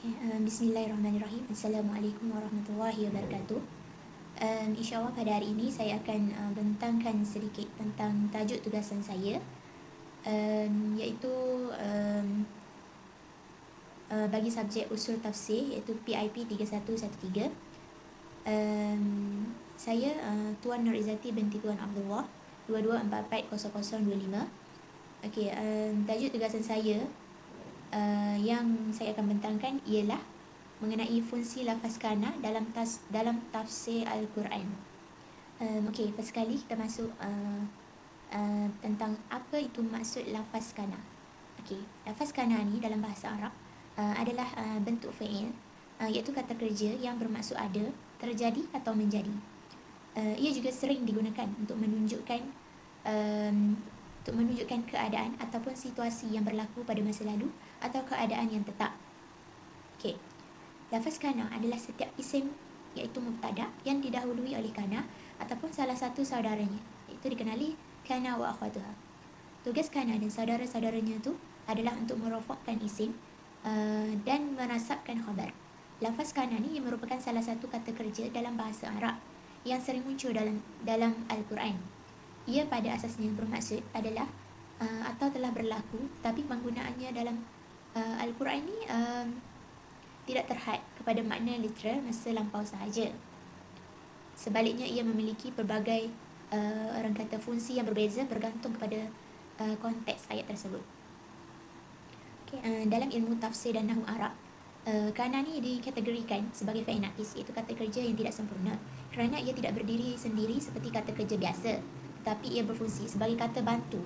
Bismillahirrahmanirrahim. Assalamualaikum warahmatullahi wabarakatuh. InsyaAllah pada hari ini saya akan bentangkan sedikit tentang tajuk tugasan saya, iaitu bagi subjek usul tafsir, iaitu PIP 3113. Saya Tuan Nur Izzati binti Tuan Abdullah, 22440025. Okey, tajuk tugasan saya yang saya akan bentangkan ialah mengenai fungsi lafaz kana dalam tafsir Al-Quran. Okey, first sekali kita masuk tentang apa itu maksud lafaz kana. Okey, lafaz kana ni dalam bahasa Arab adalah bentuk fi'il, iaitu kata kerja yang bermaksud ada, terjadi atau menjadi. Ia juga sering digunakan untuk menunjukkan keadaan ataupun situasi yang berlaku pada masa lalu atau keadaan yang tetap. Okey. Lafaz kana adalah setiap isim iaitu mubtada yang didahului oleh kana ataupun salah satu saudaranya, iaitu dikenali kana wa akhwatuha. Tugas kana dan saudara-saudaranya itu adalah untuk merofakkan isim dan menasabkan khabar. Lafaz kana ni merupakan salah satu kata kerja dalam bahasa Arab yang sering muncul dalam Al-Quran. Ia pada asasnya bermaksud adalah atau telah berlaku, tapi penggunaannya dalam Al-Quran ni tidak terhad kepada makna literal masa lampau sahaja. Sebaliknya ia memiliki pelbagai orang kata fungsi yang berbeza bergantung kepada konteks ayat tersebut. Okay, dalam ilmu tafsir dan nahwu Arab, kana ni dikategorikan sebagai fa'il naqis, iaitu kata kerja yang tidak sempurna kerana ia tidak berdiri sendiri seperti kata kerja biasa, tetapi ia berfungsi sebagai kata bantu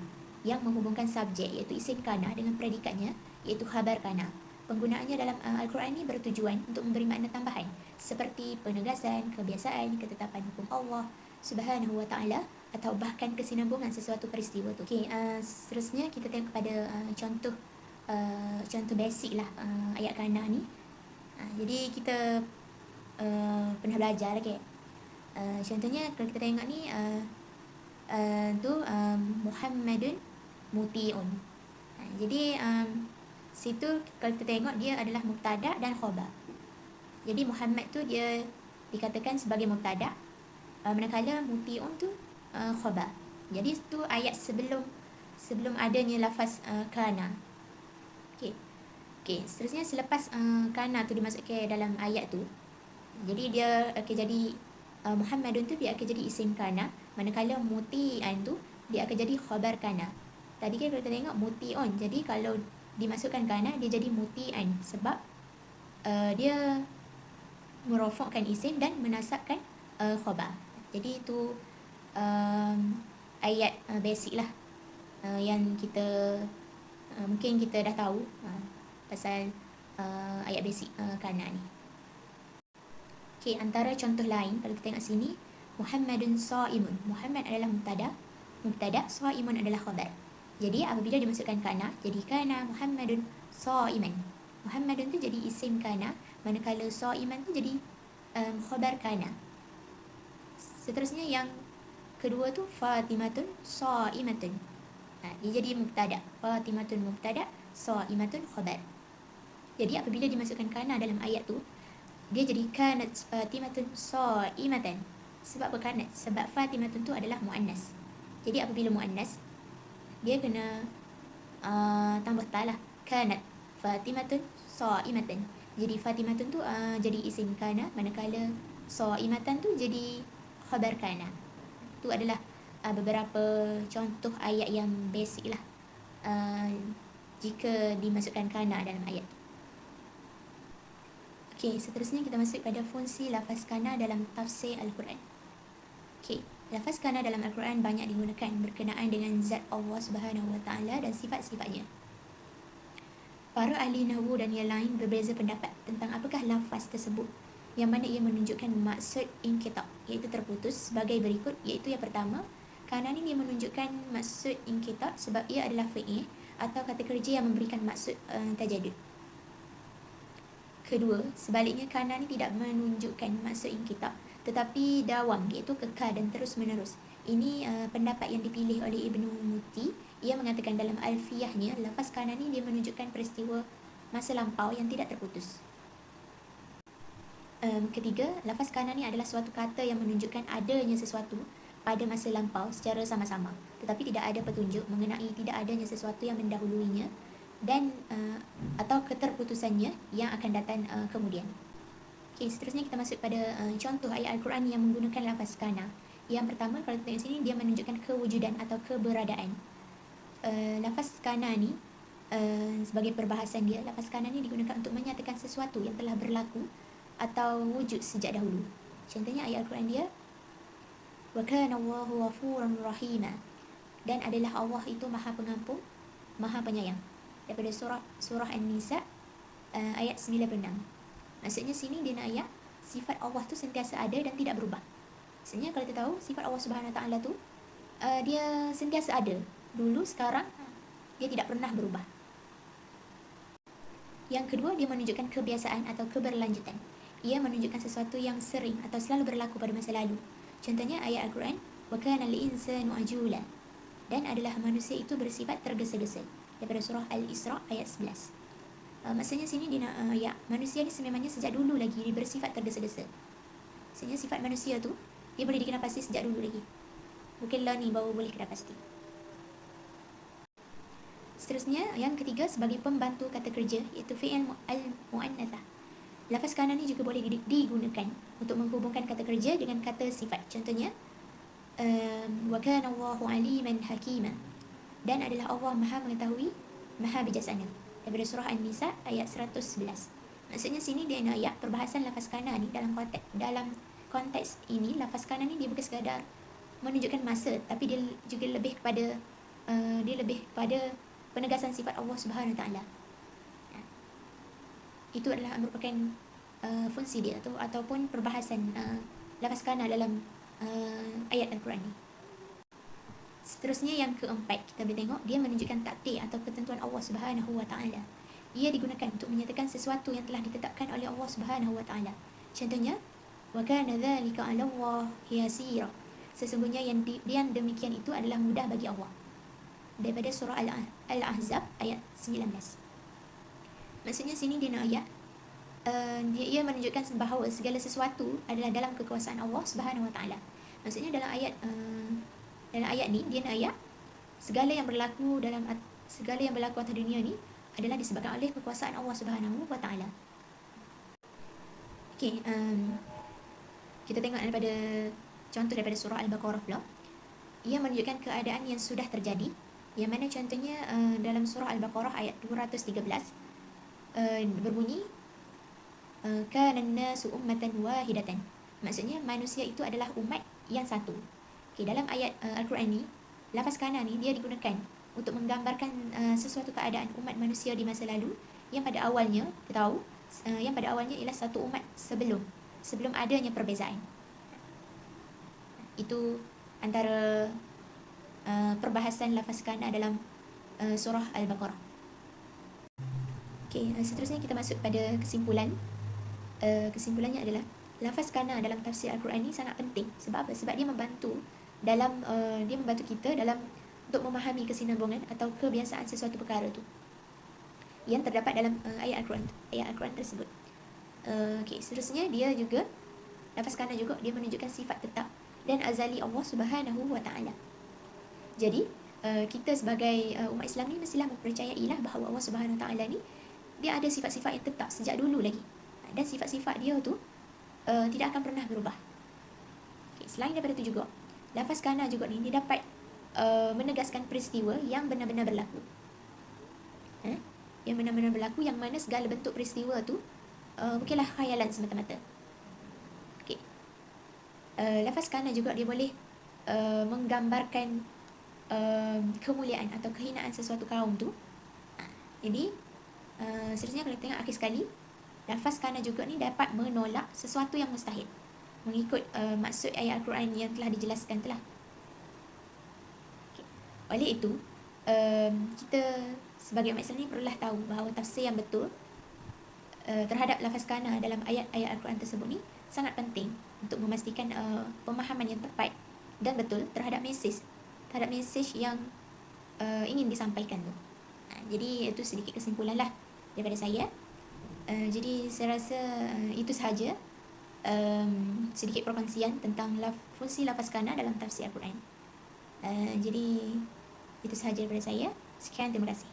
yang menghubungkan subjek iaitu isim kana dengan predikatnya iaitu khabar kana. Penggunaannya dalam Al-Quran ini bertujuan untuk memberi makna tambahan seperti penegasan, kebiasaan, ketetapan hukum Allah Subhanahu wa taala atau bahkan kesinambungan sesuatu peristiwa tu. Okey, seterusnya kita tengok kepada contoh basic lah ayat kana ni. Jadi kita pernah belajar lagi. Contohnya kalau kita tengok ni Muhammadun muti'un. Jadi situ kalau kita tengok dia adalah mubtada dan khabar. Jadi Muhammad tu dia dikatakan sebagai mubtada, manakala muti'un tu khabar. Jadi itu ayat sebelum adanya lafaz kana. Okey, seterusnya selepas kana tu dimasukkan dalam ayat tu, jadi dia akan jadi Muhammadun tu dia akan jadi isim kana, manakala muti'an tu dia akan jadi khabar kana. Tadi kan kalau kita tengok muti'un, jadi kalau dimasukkan kana dia jadi muti'an sebab dia merofakkan isim dan menasabkan khabar. Jadi itu ayat basic lah yang kita mungkin kita dah tahu pasal ayat basic kana ni. Okey, antara contoh lain kalau kita tengok sini, Muhammadun sha'imun. Muhammad adalah mubtada, sha'imun adalah khabar. Jadi apabila dimasukkan kana, jadi kana Muhammadun sha'iman. Muhammadun tu jadi isim kana, manakala sha'iman tu jadi khabar kana. Seterusnya yang kedua tu Fatimatun sha'imatun. Dia jadi mubtada. Fatimatun mubtada, sha'imatun khabar. Jadi apabila dimasukkan kana dalam ayat tu, dia jadi kanat Fatimatun sha'imatan. Sebab apa kanat? Sebab Fatimatun tu adalah muannas. Jadi apabila muannas, dia kena tambah ta lah. Kanat Fatimatun sha'imatan. Jadi Fatimatun tu jadi isim kana, manakala sha'imatan tu jadi khabar kana. Itu adalah beberapa contoh ayat yang basic lah jika dimasukkan kana dalam ayat. Okey, seterusnya kita masuk pada fungsi lafaz kana dalam tafsir Al-Quran. Okey, lafaz kana dalam Al-Quran banyak digunakan berkenaan dengan zat Allah Subhanahu wa taala dan sifat-sifatnya. Para ahli nahwu dan yang lain berbeza pendapat tentang apakah lafaz tersebut, yang mana ia menunjukkan maksud inqita', iaitu terputus, sebagai berikut, iaitu yang pertama, kana ni dia menunjukkan maksud inqita' sebab ia adalah fi'il atau kata kerja yang memberikan maksud tajadud. Kedua, sebaliknya kana ni tidak menunjukkan maksud inqita' tetapi dawam, iaitu kekal dan terus menerus. Ini pendapat yang dipilih oleh Ibnu Muti. Ia mengatakan dalam alfiyahnya, lafaz kana ni dia menunjukkan peristiwa masa lampau yang tidak terputus. Ketiga, lafaz kana ni adalah suatu kata yang menunjukkan adanya sesuatu pada masa lampau secara sama-sama, tetapi tidak ada petunjuk mengenai tidak adanya sesuatu yang mendahuluinya dan atau keterputusannya yang akan datang kemudian. Okey, seterusnya kita masuk pada contoh ayat Al-Quran yang menggunakan lafaz kana. Yang pertama, kalau kita tengok sini, dia menunjukkan kewujudan atau keberadaan. Lafaz kana ni sebagai perbahasan dia, lafaz kana ni digunakan untuk menyatakan sesuatu yang telah berlaku atau wujud sejak dahulu. Contohnya ayat Al-Quran dia, wa kana Allahu ghafuran rahima, dan adalah Allah itu Maha Pengampun, Maha Penyayang. Daripada surah An-Nisa ayat 96. Maksudnya sini dia nak ayat sifat Allah tu sentiasa ada dan tidak berubah. Maksudnya kalau kita tahu sifat Allah Subhanahu Wa Taala tu dia sentiasa ada. Dulu, sekarang, dia tidak pernah berubah. Yang kedua, dia menunjukkan kebiasaan atau keberlanjutan. Ia menunjukkan sesuatu yang sering atau selalu berlaku pada masa lalu. Contohnya ayat Al-Quran, wa kana al-insanu ajula, dan adalah manusia itu bersifat tergesa-gesa. Daripada surah Al-Isra ayat 11. Maksudnya sini dia nak ayat manusia ni sememangnya sejak dulu lagi dia bersifat tergesa-gesa. Maksudnya sifat manusia tu dia boleh dikenal pasti sejak dulu lagi. Bukanlah ni baru boleh kenal pasti. Seterusnya, yang ketiga sebagai pembantu kata kerja, iaitu fi'il al-mu'annatsah. Lafaz kana ni juga boleh digunakan untuk menghubungkan kata kerja dengan kata sifat. Contohnya, wa kana Allahu aliman hakima, dan adalah Allah Maha mengetahui, Maha bijaksana. Daripada surah An-Nisa ayat 111. Maksudnya sini dia nak ayat perbahasan lafaz kana ni dalam konteks ini, lafaz kana ni dia bukan sekadar menunjukkan masa, tapi dia juga lebih kepada penegasan sifat Allah Subhanahu Wa Taala. Itu adalah merupakan fungsi dia ataupun perbahasan lafaz kana dalam ayat Al-Quran ni. Seterusnya yang keempat, kita boleh tengok dia menunjukkan takdir atau ketentuan Allah Subhanahu Wa Taala. Ia digunakan untuk menyatakan sesuatu yang telah ditetapkan oleh Allah Subhanahu Wa Taala. Contohnya, wa kana dzalika 'ala Allah yasira. Sesungguhnya yang demikian itu adalah mudah bagi Allah. Daripada surah Al-Ahzab ayat 19. Maksudnya sini dia nak ayat ia menunjukkan bahawa segala sesuatu adalah dalam kekuasaan Allah Subhanahu Wa Taala. Maksudnya dalam ayat ni dia nak ayat segala yang berlaku atas dunia ni adalah disebabkan oleh kekuasaan Allah Subhanahu Wa Taala. Okey, kita tengok daripada contoh daripada surah Al-Baqarah pula. Ia menunjukkan keadaan yang sudah terjadi, yang mana contohnya dalam surah Al-Baqarah ayat 213 berbunyi kana an-nasu ummatan wahidatan. Maksudnya manusia itu adalah umat yang satu. Okey, dalam ayat Al-Quran ni, lafaz kana ni dia digunakan untuk menggambarkan sesuatu keadaan umat manusia di masa lalu yang pada awalnya kita tahu yang pada awalnya ialah satu umat sebelum adanya perbezaan. Itu antara perbahasan lafaz kana dalam surah Al-Baqarah. Okey, seterusnya kita masuk pada kesimpulan. Kesimpulannya adalah lafaz kana dalam tafsir Al-Quran ni sangat penting. Sebab apa? Sebab dia membantu kita dalam untuk memahami kesinambungan atau kebiasaan sesuatu perkara tu yang terdapat dalam ayat Al-Quran tersebut. Okey, seterusnya dia juga lafaz kana juga dia menunjukkan sifat tetap dan azali Allah Subhanahu Wa Taala. Jadi kita sebagai umat Islam ni mestilah mempercayailah bahawa Allah Subhanahu Wa Taala ni dia ada sifat-sifat yang tetap sejak dulu lagi, dan sifat-sifat dia tu tidak akan pernah berubah. Okay, selain daripada itu juga lafaz kana juga ni dia dapat menegaskan peristiwa yang benar-benar berlaku. Yang benar-benar berlaku, yang mana segala bentuk peristiwa tu bukanlah khayalan semata-mata. Okay. Lafaz kana juga dia boleh menggambarkan kemuliaan atau kehinaan sesuatu kaum tu. Jadi seterusnya kalau tengok akhir sekali, lafaz kana juga ni dapat menolak sesuatu yang mustahil mengikut maksud ayat Al-Quran yang telah dijelaskan telah. Okay. Oleh itu kita sebagai umat Islam ni perlulah tahu bahawa tafsir yang betul terhadap lafaz kana dalam ayat-ayat Al-Quran tersebut ni sangat penting untuk memastikan pemahaman yang tepat dan betul terhadap mesej yang ingin disampaikan tu. Jadi itu sedikit kesimpulan lah daripada saya. Jadi saya rasa itu sahaja sedikit perkongsian tentang fungsi lafaz kana dalam tafsir Al-Quran. Jadi itu sahaja daripada saya. Sekian, terima kasih.